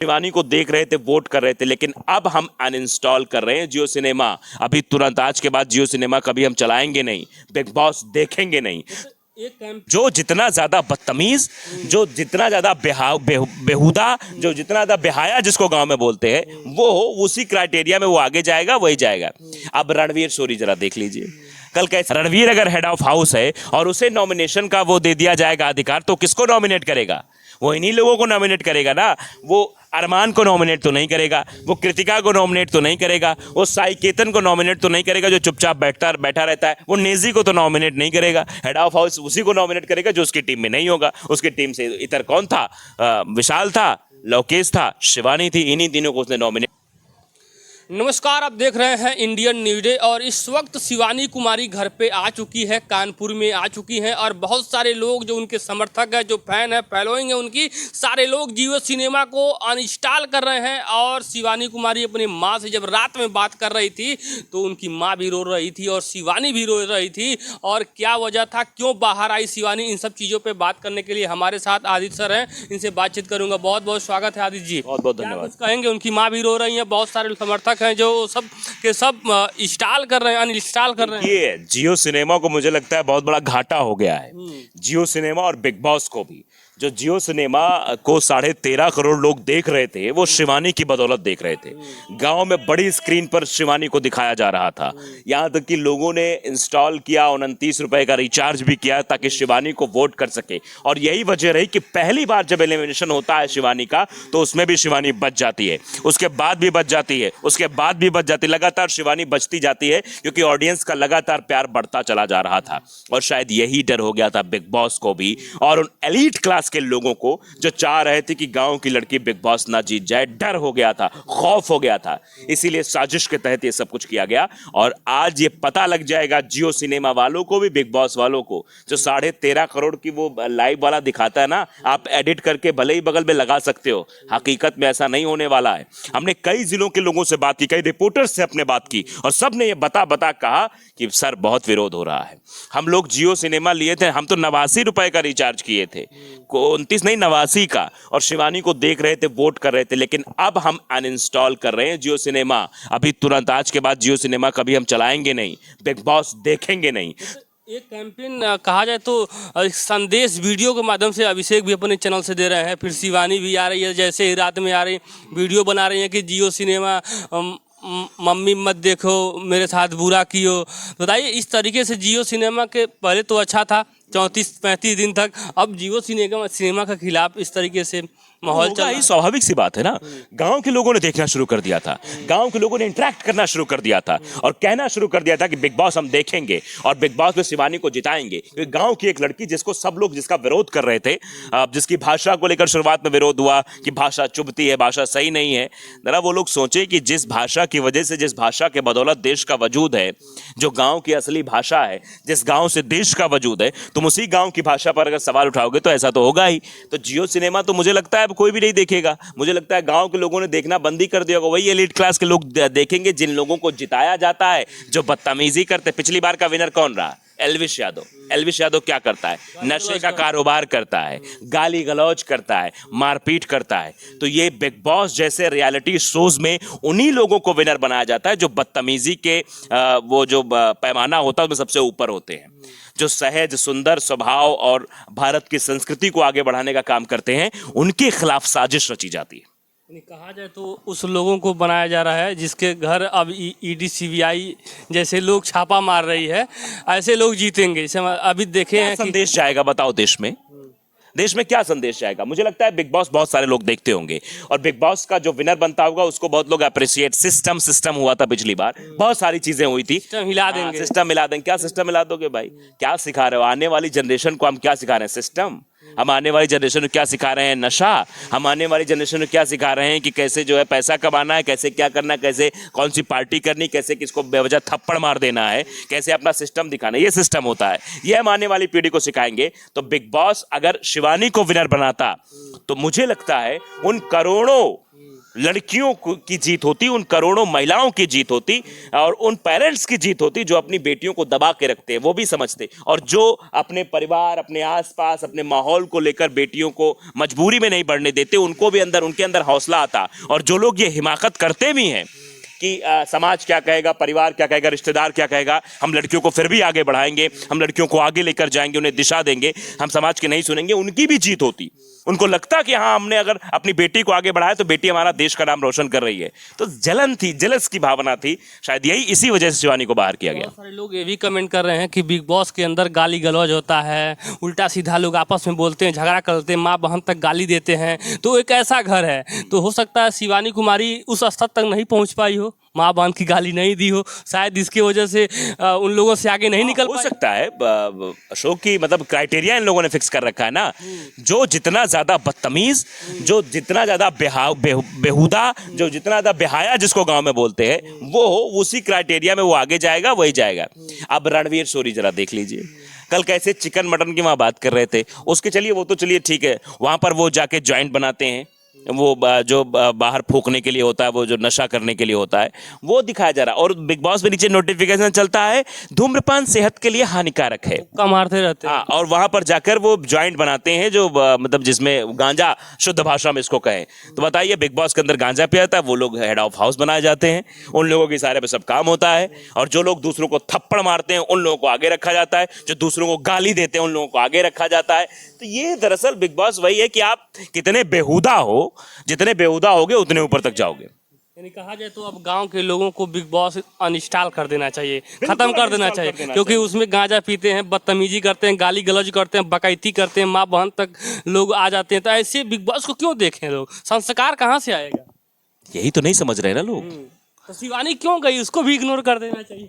शिवानी को देख रहे थे, वोट कर रहे थे, लेकिन अब हम अनइंस्टॉल कर रहे हैं जियो सिनेमा। अभी तुरंत आज के बाद जियो सिनेमा कभी हम चलाएंगे नहीं, बिग बॉस देखेंगे नहीं। जो जितना ज्यादा बदतमीज, जो जितना ज्यादा बेहुदा, जो जितना ज्यादा बेहाया जिसको गांव में बोलते हैं, वो उसी क्राइटेरिया में वो आगे जाएगा, वही जाएगा। अब रणवीर शोरी जरा देख लीजिए, कल कैसे रणवीर अगर हेड ऑफ हाउस है और उसे नॉमिनेशन का वो दे दिया जाएगा अधिकार, तो किसको नॉमिनेट करेगा? वो इन्हीं लोगों को नॉमिनेट करेगा ना। वो अरमान को नॉमिनेट तो नहीं करेगा, वो कृतिका को नॉमिनेट तो नहीं करेगा, वो साई केतन को नॉमिनेट तो नहीं करेगा जो चुपचाप बैठा रहता है, वो नेजी को तो नॉमिनेट नहीं करेगा। हेड ऑफ हाउस उसी को नॉमिनेट करेगा जो उसकी टीम में नहीं होगा। उसकी टीम से इधर कौन था? विशाल था, लोकेश था, शिवानी थी, इन्हीं तीनों को उसने नॉमिनेट। नमस्कार, आप देख रहे हैं इंडियन न्यूज डे और इस वक्त शिवानी कुमारी घर पे आ चुकी है, कानपुर में आ चुकी हैं और बहुत सारे लोग जो उनके समर्थक हैं, जो फैन है, फॉलोइंग है उनकी, सारे लोग जियो सिनेमा को अनइंस्टॉल कर रहे हैं। और शिवानी कुमारी अपनी माँ से जब रात में बात कर रही थी तो उनकी माँ भी रो रही थी और शिवानी भी रो रही थी। और क्या वजह था, क्यों बाहर आई शिवानी, इन सब चीज़ों पर बात करने के लिए हमारे साथ आदित्य सर हैं, इनसे बातचीत करूँगा। बहुत बहुत स्वागत है आदित्य जी। बहुत बहुत धन्यवाद। कहेंगे उनकी माँ भी रो रही है, बहुत सारे समर्थक हैं जो सब के सब इंस्टॉल कर रहे हैं, अनइंस्टॉल कर रहे हैं। ये जियो सिनेमा को मुझे लगता है बहुत बड़ा घाटा हो गया है, जियो सिनेमा और बिग बॉस को भी। जो जियो सिनेमा को 13.5 करोड़ लोग देख रहे थे, वो शिवानी की बदौलत देख रहे थे। गांव में बड़ी स्क्रीन पर शिवानी को दिखाया जा रहा था। यहां तक कि लोगों ने इंस्टॉल किया, 29 रुपए का रिचार्ज भी किया ताकि शिवानी को वोट कर सके। और यही वजह रही कि पहली बार जब एलिमिनेशन होता है शिवानी का, तो उसमें भी शिवानी बच जाती है, उसके बाद भी बच जाती है, उसके बाद भी बच जाती है। लगातार शिवानी बचती जाती है क्योंकि ऑडियंस का लगातार प्यार बढ़ता चला जा रहा था। और शायद यही डर हो गया था बिग बॉस को भी और उन एलीट क्लास के लोगों को जो चाह रहे थे कि गांव की लड़की बिग बॉस ना जीत जाए। डर हो गया था, खौफ हो गया था, इसीलिए साजिश के तहत ये सब कुछ किया गया। और आज ये पता लग जाएगा जियो सिनेमा वालों को भी, बिग बॉस वालों को। जो 13.5 करोड़ की वो लाइव वाला दिखाता है ना, आप एडिट करके भले ही बगल में लगा सकते हो, हकीकत में ऐसा नहीं होने वाला है। हमने कई जिलों के लोगों से बात की, कई रिपोर्टर्स से अपने बात की और सब ने ये बता कहा कि सर बहुत विरोध हो रहा है। हम लोग जियो सिनेमा लिए थे, हम तो 89 रुपए का रिचार्ज किए थे, 29 नहीं 89 का, और शिवानी को देख रहे थे, वोट कर रहे थे, लेकिन अब हम अनइंस्टॉल कर रहे हैं जियो सिनेमा। अभी तुरंत आज के बाद जियो सिनेमा कभी हम चलाएंगे नहीं, बिग बॉस देखेंगे नहीं। एक कैंपेन कहा जाए तो संदेश वीडियो के माध्यम से अभिषेक भी अपने चैनल से दे रहे हैं, फिर शिवानी भी आ रही है, जैसे ही रात में आ रही वीडियो बना रही है कि जियो सिनेमा मम्मी मत देखो, मेरे साथ बुरा कियो। तो बताइए, इस तरीके से जियो सिनेमा के पहले तो अच्छा था 34-35 दिन तक, अब जियो सिनेमा के खिलाफ इस तरीके से माहौल चल रहा है। स्वाभाविक सी बात है ना। गांव के लोगों ने देखना शुरू कर दिया था, गांव के लोगों ने इंटरेक्ट करना शुरू कर दिया था और कहना शुरू कर दिया था कि बिग बॉस हम देखेंगे और बिग बॉस में शिवानी को जिताएंगे। क्योंकि गांव की एक लड़की जिसको सब लोग जिसका विरोध कर रहे थे, जिसकी भाषा को लेकर शुरुआत में विरोध हुआ कि भाषा चुभती है, भाषा सही नहीं है, जरा वो लोग सोचे कि जिस भाषा की वजह से, जिस भाषा के बदौलत देश का वजूद है, जो गाँव की असली भाषा है, जिस गाँव से देश का वजूद है, तुम उसी गाँव की भाषा पर अगर सवाल उठाओगे तो ऐसा तो होगा ही। तो जियो सिनेमा तो मुझे लगता है कोई भी नहीं देखेगा। मुझे लगता है गांव के लोगों ने देखना बंद ही कर दिया होगा। वही एलीट क्लास के लोग देखेंगे जिन लोगों को जिताया जाता है, जो बदतमीजी करते। पिछली बार का विनर कौन रहा? एल्विश यादव। एल्विश यादव क्या करता है? नशे का कारोबार करता है, गाली गलौज करता है, मारपीट करता है। तो ये बिग बॉस जैसे रियलिटी शोज में उन्हीं लोगों को विनर बनाया जाता है जो बदतमीजी के वो जो पैमाना होता है उसमें सबसे ऊपर होते हैं, जो सहज सुंदर स्वभाव और भारत की संस्कृति को आगे बढ़ाने का काम करते हैं, उनके खिलाफ साजिश रची जाती है। कहा जाए तो उस लोगों को बनाया जा रहा है जिसके घर अब ईडी सीबीआई जैसे लोग छापा मार रही है, ऐसे लोग जीतेंगे। जैसे अभी देखे हैं, संदेश जाएगा बताओ देश में क्या संदेश जाएगा? मुझे लगता है बिग बॉस बहुत सारे लोग देखते होंगे और बिग बॉस का जो विनर बनता होगा उसको बहुत लोग अप्रिशिएट। सिस्टम हुआ था पिछली बार, बहुत सारी चीजें हुई थी। सिस्टम हिला देंगे, सिस्टम हिला देंगे। क्या सिस्टम हिला दोगे भाई? क्या सिखा रहे हो आने वाली जनरेशन को? हम क्या सिखा रहे हैं? सिस्टम। हम आने वाली जनरेशन को क्या सिखा रहे हैं? नशा। हम आने वाली जनरेशन को क्या सिखा रहे हैं कि कैसे जो है पैसा कमाना है, कैसे क्या करना है, कैसे कौन सी पार्टी करनी, कैसे किसको बेवजह थप्पड़ मार देना है, कैसे अपना सिस्टम दिखाना है। ये सिस्टम होता है, ये हम आने वाली पीढ़ी को सिखाएंगे। तो बिग बॉस अगर शिवानी को विनर बनाता तो मुझे लगता है उन करोड़ों लड़कियों की जीत होती, उन करोड़ों महिलाओं की जीत होती और उन पेरेंट्स की जीत होती जो अपनी बेटियों को दबा के रखते हैं, वो भी समझते, और जो अपने परिवार, अपने आसपास, अपने माहौल को लेकर बेटियों को मजबूरी में नहीं बढ़ने देते, उनको भी अंदर, उनके अंदर हौसला आता। और जो लोग ये हिमाकत करते भी हैं कि समाज क्या कहेगा, परिवार क्या कहेगा, रिश्तेदार क्या कहेगा, हम लड़कियों को फिर भी आगे बढ़ाएंगे, हम लड़कियों को आगे लेकर जाएंगे, उन्हें दिशा देंगे, हम समाज के नहीं सुनेंगे, उनकी भी जीत होती। उनको लगता कि हाँ, हमने अगर अपनी बेटी को आगे बढ़ाया तो बेटी हमारा देश का नाम रोशन कर रही है। तो जलन थी, जलस की भावना थी, शायद यही इसी वजह से शिवानी को बाहर किया गया। बहुत सारे लोग ये भी कमेंट कर रहे हैं कि बिग बॉस के अंदर गाली गलौज होता है, उल्टा सीधा लोग आपस में बोलते हैं, झगड़ा करते हैं, माँ बहन तक गाली देते हैं। तो एक ऐसा घर है, तो हो सकता है शिवानी कुमारी उस स्तर तक नहीं पहुंच पाई हो, माँ बहन की गाली नहीं दी हो, शायद इसकी वजह से उन लोगों से आगे नहीं निकल हो पाई। सकता है। अशोक की मतलब क्राइटेरिया इन लोगों ने फिक्स कर रखा है ना, जो जितना ज्यादा बदतमीज, जो जितना ज्यादा बेहुदा, जो जितना ज्यादा बेहाया जिसको गांव में बोलते हैं, वो उसी क्राइटेरिया में वो आगे जाएगा, वही जाएगा। अब रणवीर शोरी जरा देख लीजिए, कल कैसे चिकन मटन की वहां बात कर रहे थे, उसके चलिए वो तो चलिए ठीक है, वहां पर वो जाके ज्वाइंट बनाते हैं, वो जो बाहर फूकने के लिए होता है, वो जो नशा करने के लिए होता है, वो दिखाया जा रहा है। और बिग बॉस में नीचे नोटिफिकेशन चलता है, धूम्रपान सेहत के लिए हानिकारक है, हुक्का मारते रहते हैं। हाँ, और वहां पर जाकर वो जॉइंट बनाते हैं जो मतलब जिसमें गांजा, शुद्ध भाषा में इसको कहें तो बताइए, बिग बॉस के अंदर गांजा पिया जाता है, वो लोग हेड ऑफ हाउस बनाए जाते हैं, उन लोगों के इशारे पे सब काम होता है। और जो लोग दूसरों को थप्पड़ मारते हैं, उन लोगों को आगे रखा जाता है, जो दूसरों को गाली देते हैं, उन लोगों को आगे रखा जाता है। तो ये दरअसल बिग बॉस वही है कि आप कितने बेहुदा हो, जितने बेहुदा होगे उतने ऊपर तक जाओगे। यानी कहा जाए तो अब गांव के लोगों को बिग बॉस अनइंस्टॉल कर देना चाहिए, खत्म कर देना चाहिए, क्योंकि उसमें गांजा पीते हैं, बदतमीजी करते हैं, गाली गलौज करते हैं, बकैती करते हैं, माँ बहन तक लोग आ जाते हैं। तो ऐसे बिग बॉस को क्यों देखें लोग? संस्कार कहाँ से आएगा? यही तो नहीं समझ रहे ना लोग। तो शिवानी क्यों गई, उसको भी इग्नोर कर देना चाहिए।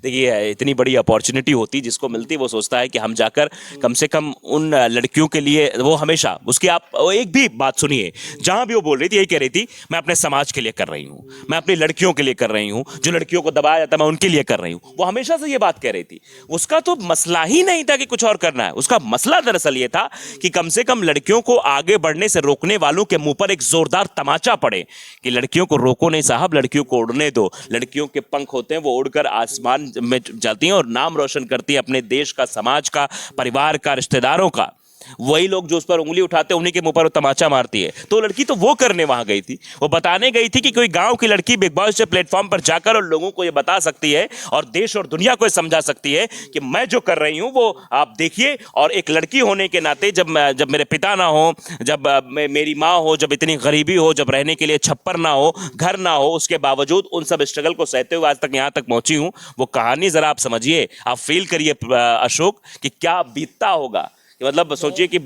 देखिए, इतनी बड़ी अपॉर्चुनिटी होती जिसको मिलती, वो सोचता है कि हम जाकर कम से कम उन लड़कियों के लिए, वो हमेशा उसकी, आप एक भी बात सुनिए, जहां भी वो बोल रही थी, यही कह रही थी, मैं अपने समाज के लिए कर रही हूं, मैं अपनी लड़कियों के लिए कर रही हूं, जो लड़कियों को दबाया जाता है मैं उनके लिए कर रही हूं। वो हमेशा से ये बात कह रही थी। उसका तो मसला ही नहीं था कि कुछ और करना है, उसका मसला दरअसल ये था कि कम से कम लड़कियों को आगे बढ़ने से रोकने वालों के मुंह पर एक जोरदार तमाचा पड़े कि लड़कियों को रोको नहीं साहब, लड़कियों को उड़ने दो, लड़कियों के पंख होते हैं, वो उड़कर आसमान में जाती हैं और नाम रोशन करती है अपने देश का, समाज का, परिवार का, रिश्तेदारों का। वही लोग जो उस पर उंगली उठाते हैं, उन्हीं के मुंह पर वो तमाचा मारती है। तो लड़की तो वो करने वहां गई थी, वो बताने गई थी कि कोई गांव की लड़की बिग बॉस के प्लेटफॉर्म पर जाकर और लोगों को ये बता सकती है और देश और दुनिया को समझा सकती है कि मैं जो कर रही हूं वो आप देखिए। और एक लड़की होने के नाते, जब मेरे पिता ना हो, जब मेरी माँ हो, जब इतनी गरीबी हो, जब रहने के लिए छप्पर ना हो, घर ना हो, उसके बावजूद उन सब स्ट्रगल को सहते हुए आज तक यहाँ तक पहुंची हूं। वो कहानी जरा आप समझिए, आप फील करिए अशोक कि क्या बीतता होगा। मतलब सोचिए कि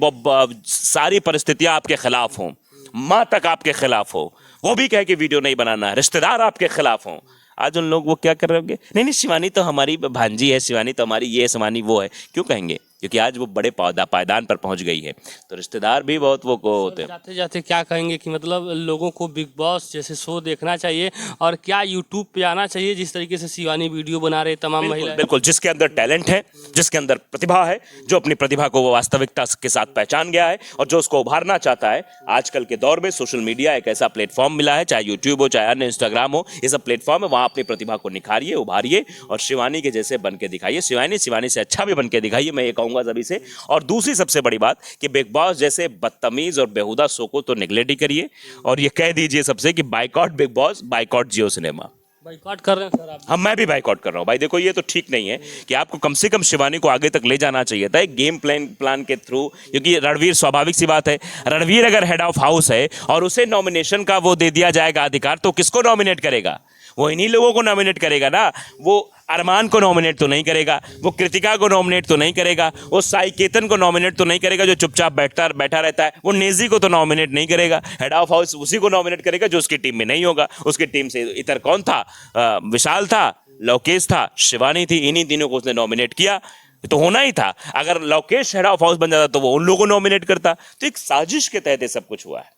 सारी परिस्थितियां आपके खिलाफ हों, माँ तक आपके खिलाफ हो, वो भी कहे कि वीडियो नहीं बनाना है, रिश्तेदार आपके खिलाफ हों, आज उन लोग वो क्या कर रहे होंगे? नहीं नहीं, शिवानी तो हमारी भांजी है, शिवानी तो हमारी ये, शिवानी वो है, क्यों कहेंगे? क्योंकि आज वो बड़े पायदान पर पहुंच गई है, तो रिश्तेदार भी बहुत वो को होते हैं। जाते जाते क्या कहेंगे कि मतलब लोगों को बिग बॉस जैसे शो देखना चाहिए और क्या यूट्यूब पे आना चाहिए, जिस तरीके से शिवानी वीडियो बना रहे तमाम महिलाएं? बिल्कुल, जिसके अंदर टैलेंट है, जिसके अंदर प्रतिभा है, जो अपनी प्रतिभा को वो वास्तविकता के साथ पहचान गया है और जो उसको उभारना चाहता है। आजकल के दौर में सोशल मीडिया एक ऐसा प्लेटफॉर्म मिला है, चाहे यूट्यूब हो, चाहे अन्य इंस्टाग्राम हो, ये सब प्लेटफॉर्म है, वहां अपनी प्रतिभा को निखारिए, उभारिए और शिवानी के जैसे बन के दिखाइए। शिवानी से अच्छा भी बन के दिखाइए, मैं ये कहूंगा सभी से। और दूसरी सबसे बड़ी बात कि बिग बॉस जैसे बदतमीज और बेहुदा शो को तो नेगलेक्ट ही करिए और ये कह दीजिए सबसे कि बाइकआउट बिग बॉस, बाइकआउट जियो सिनेमा। बाइकआउट कर रहे हैं सर आप? हाँ, मैं भी बाइकआउट कर रहा हूँ भाई। देखो, ये तो ठीक नहीं है कि आपको कम से कम शिवानी को आगे तक ले जाना चाहिए था एक गेम प्लान के थ्रू, क्योंकि रणवीर, स्वाभाविक सी बात है, रणवीर अगर हेड ऑफ हाउस है और उसे नॉमिनेशन का वो दे दिया जाएगा अधिकार, तो किसको नॉमिनेट करेगा? वो इन्हीं लोगों को नॉमिनेट करेगा ना। वो अरमान को नॉमिनेट तो नहीं करेगा, वो कृतिका को नॉमिनेट तो नहीं करेगा, वो साई केतन को नॉमिनेट तो नहीं करेगा जो चुपचाप बैठा रहता है, वो नेजी को तो नॉमिनेट नहीं करेगा। हेड ऑफ हाउस उसी को नॉमिनेट करेगा जो उसकी टीम में नहीं होगा। उसकी टीम से इधर कौन था? विशाल था, लोकेश था, शिवानी थी, इन्हीं तीनों को उसने नॉमिनेट किया। तो होना ही था। अगर लोकेश हेड ऑफ हाउस बन जाता तो वो उन लोगों को नॉमिनेट करता। तो एक साजिश के तहत सब कुछ हुआ है।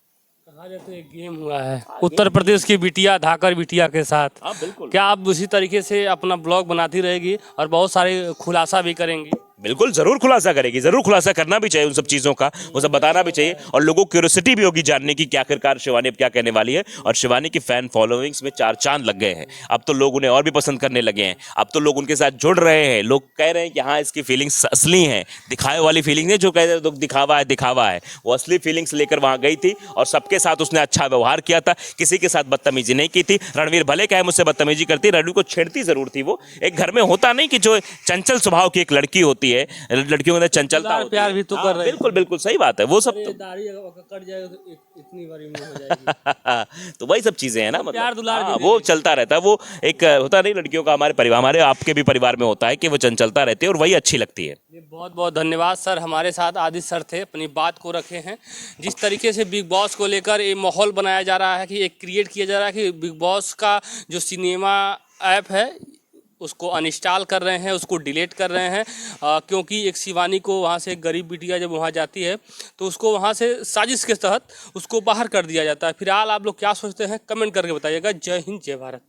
कहा जाए तो एक गेम हुआ है उत्तर प्रदेश की बिटिया धाकर बिटिया के साथ। हाँ बिल्कुल। क्या आप उसी तरीके से अपना ब्लॉग बनाती रहेगी और बहुत सारे खुलासा भी करेंगी? बिल्कुल जरूर खुलासा करेगी, जरूर खुलासा करना भी चाहिए उन सब चीजों का, वो सब बताना भी चाहिए और लोगों को क्यूरियोसिटी भी होगी जानने की कि आखिरकार शिवानी अब क्या कहने वाली है। और शिवानी की फैन फॉलोइंग्स में 4 चांद लग गए हैं। अब तो लोग उन्हें और भी पसंद करने लगे हैं, अब तो लोग उनके साथ जुड़ रहे हैं, लोग कह रहे हैं कि हाँ इसकी फीलिंग्स असली हैं, दिखाए वाली फीलिंग नहीं जो कह रहे लोग दिखावा है, वो असली फीलिंग्स लेकर वहां गई थी और सबके साथ उसने अच्छा व्यवहार किया था, किसी के साथ बदतमीजी नहीं की थी। रणवीर भले कहे मुझसे बदतमीजी करती, रणवीर को छेड़ती जरूर थी। वो एक घर में होता नहीं कि जो चंचल स्वभाव की एक लड़की होती है, लड़कियों के अंदर चंचलता होती प्यार है। भी तो हाँ, कर रहे हैं। बिल्कुल बिल्कुल सही बात है, वो सब तो दाढ़ी अगर कट जाएगा तो इतनी बड़ी मुंह हो जाएगी। तो वही सब चीजें हैं ना, प्यार मतलब दुलार भी हाँ, दे वो देगी। चलता रहता है। वो एक होता नहीं लड़कियों का, हमारे परिवार, हमारे आपके भी परिवार में होता है कि वो चंचलता रहती है और वही अच्छी लगती है। जी, बहुत बहुत धन्यवाद सर, हमारे साथ आदित्य सर थे, अपनी बात को रखे हैं। जिस तरीके से बिग बॉस को लेकर ये माहौल बनाया जा रहा है कि एक क्रिएट किया जा रहा है कि बिग बॉस का जो सिनेमा ऐप है उसको अनइंस्टॉल कर रहे हैं, उसको डिलीट कर रहे हैं, क्योंकि एक शिवानी को वहाँ से, एक गरीब बिटिया जब वहाँ जाती है तो उसको वहाँ से साजिश के तहत उसको बाहर कर दिया जाता है। फिलहाल आप लोग क्या सोचते हैं कमेंट करके बताइएगा। जय हिंद, जय भारत।